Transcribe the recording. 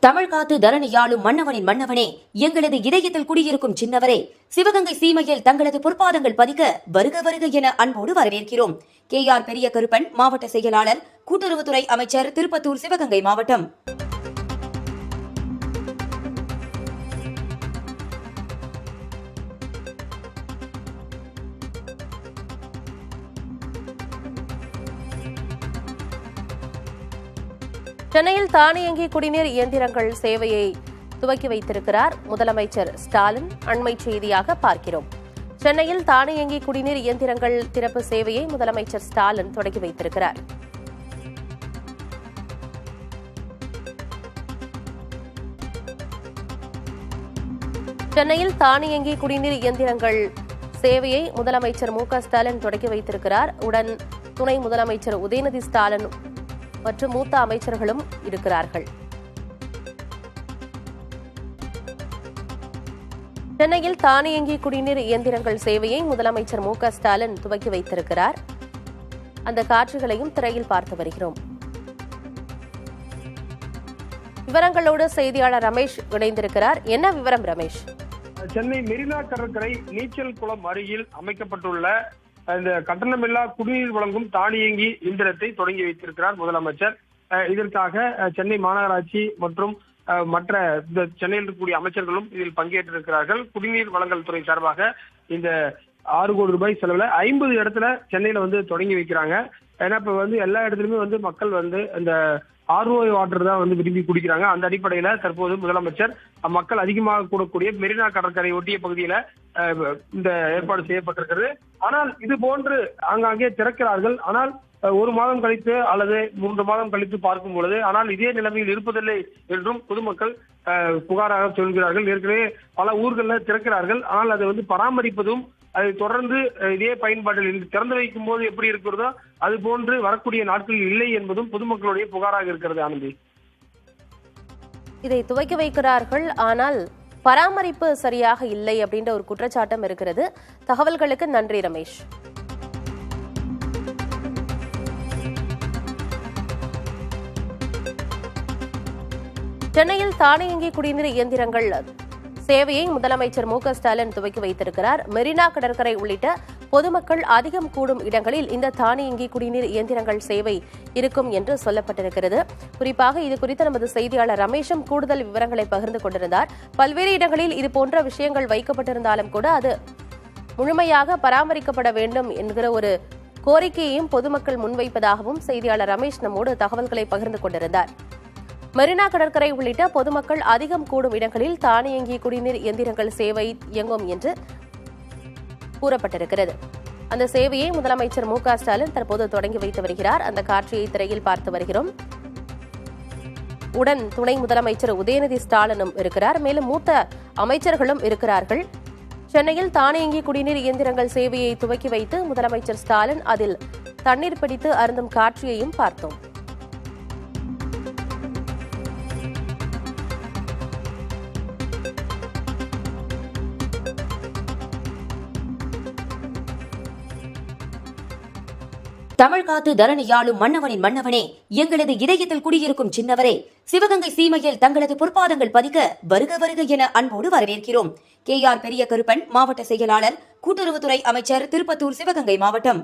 தமிழ் காத்து தரணியாளும் மன்னவனின் மன்னவனே, எங்களது இதயத்தில் குடியிருக்கும் சின்னவரே, சிவகங்கை சீமையில் தங்களது பொற்பாதங்கள் பதிக்க வருக வருக என அன்போடு வரவேற்கிறோம். KR பெரிய கருப்பன், மாவட்ட செயலாளர், கூட்டுறவுத்துறை அமைச்சர், திருப்பத்தூர், சிவகங்கை மாவட்டம். சென்னையில் தானியங்கி குடிநீர் இயந்திரங்கள் சேவையை துவக்கி வைத்திருக்கிறார் முதலமைச்சர் ஸ்டாலின். அண்மை செய்தியாக பார்க்கிறோம். சென்னையில் தானியங்கி குடிநீர் இயந்திரங்கள் திறப்பு சேவையை முதலமைச்சர் ஸ்டாலின் தொடங்கி வைத்திருக்கிறார். சென்னையில் தானியங்கி குடிநீர் இயந்திரங்கள் சேவையை முதலமைச்சர் ஸ்டாலின் தொடங்கி வைத்திருக்கிறார். உடன் துணை முதலமைச்சர் உதயநிதி ஸ்டாலின் மற்றும் மூத்த அமைச்சர்களும் இருக்கிறார்கள். சென்னையில் தானியங்கி குடிநீர் இயந்திரங்கள் சேவையை முதலமைச்சர் ஸ்டாலின் துவக்கி வைத்திருக்கிறார். அந்த காட்சிகளையும் திரையில் பார்த்து வருகிறோம். விவரங்களோடு செய்தியாளர் ரமேஷ் இணைந்திருக்கிறார். என்ன விவரம் ரமேஷ்? சென்னை மெரினா கடற்கரை நீச்சல் குளம் அருகில் அமைக்கப்பட்டுள்ள இந்த கட்டணமில்லா குடிநீர் வழங்கும் தானியங்கி இயந்திரத்தை தொடங்கி வைத்திருக்கிறார் முதலமைச்சர். இதற்காக சென்னை மாநகராட்சி மற்றும் மற்ற சென்னையில் இருக்கக்கூடிய அமைச்சர்களும் இதில் பங்கேற்றிருக்கிறார்கள். குடிநீர் வழங்கல் துறை சார்பாக இந்த 6 கோடி ரூபாய் செலவுல 50 இடத்துல சென்னையில தொடங்கி வைக்கிறாங்க. ஏன்னா இப்ப எல்லா இடத்துலயுமே மக்கள் இந்த RO வாட்டர் தான் விரும்பி குடிக்கிறாங்க. அந்த அடிப்படையில தற்போது முதலமைச்சர் மக்கள் அதிகமாக கூடக்கூடிய மெரினா கடற்கரை ஒட்டிய பகுதியில இந்த ஏற்பாடு செய்யப்பட்டிருக்கிறது. ஆனால் இது போன்று ஆங்காங்கே திறக்கிறார்கள். ஆனால் 1 மாதம் கழித்து அல்லது 3 மாதம் கழித்து பார்க்கும் பொழுது ஆனால் இதே நிலைமையில் இருப்பதில்லை என்றும் பொதுமக்கள் புகாராக சொல்கிறார்கள். ஏற்கனவே பல ஊர்களில் திறக்கிறார்கள். ஆனால் அதை பராமரிப்பதும் அதை தொடர்ந்து இதே பயன்பாட்டில் திறந்து வைக்கும் போது எப்படி இருக்கிறதோ அது போன்று வரக்கூடிய நாட்களில் இல்லை என்பதும் பொதுமக்களுடைய புகாராக இருக்கிறது. ஆனந்தி, இதை துவக்கி வைக்கிறார்கள், ஆனால் பராமரிப்பு சரியாக இல்லை அப்படின்ற ஒரு குற்றச்சாட்டம் இருக்கிறது. தகவல்களுக்கு நன்றி ரமேஷ். சென்னையில் தானியங்கி குடிநீர் இயந்திரங்கள் சேவையை முதலமைச்சர் ஸ்டாலின் துவக்கி வைத்திருக்கிறார். மெரினா கடற்கரை உள்ளிட்ட பொதுமக்கள் அதிகம் கூடும் இடங்களில் இந்த தானியங்கி குடிநீர் இயந்திரங்கள் சேவை இருக்கும் என்று சொல்லப்பட்டிருக்கிறது. குறிப்பாக இது குறித்து நமது செய்தியாளர் ரமேஷும் கூடுதல் விவரங்களை பகிர்ந்து கொண்டிருந்தார். பல்வேறு இடங்களில் இதுபோன்ற விஷயங்கள் வைக்கப்பட்டிருந்தாலும் கூட அது முழுமையாக பராமரிக்கப்பட வேண்டும் என்கிற ஒரு கோரிக்கையையும் பொதுமக்கள் முன்வைப்பதாகவும் செய்தியாளர் ரமேஷ் நம்மோடு தகவல்களை பகிர்ந்து கொண்டிருந்தார். மெரினா கடற்கரை உள்ளிட்ட பொதுமக்கள் அதிகம் கூடும் இடங்களில் தானியங்கி குடிநீர் இயந்திரங்கள் சேவை இயங்கும் என்று கூறப்பட்டிருக்கிறது. அந்த சேவையை முதலமைச்சர் ஸ்டாலின் தற்போது தொடங்கி வைத்து வருகிறார். அந்த காட்சியை திரையில் பார்த்து வருகிறோம். உடன் துணை முதலமைச்சர் உதயநிதி ஸ்டாலினும் இருக்கிறார். மேலும் மூத்த அமைச்சர்களும் இருக்கிறார்கள். சென்னையில் தானியங்கி குடிநீர் இயந்திரங்கள் சேவையை துவக்கி வைத்து முதலமைச்சர் ஸ்டாலின் அதில் தண்ணீர் பிடித்து அருந்தும் காட்சியையும் பார்த்தோம். தமிழ் காத்து தரணியாளும் மன்னவனின் மன்னவனே, எங்களது இதயத்தில் குடியிருக்கும் சின்னவரே, சிவகங்கை சீமையில் தங்களது பொற்பாதங்கள் பதிக்க வருக வருக என அன்போடு வரவேற்கிறோம். KR பெரிய கருப்பன், மாவட்ட செயலாளர், கூட்டுறவுத்துறை அமைச்சர், திருப்பத்தூர், சிவகங்கை மாவட்டம்.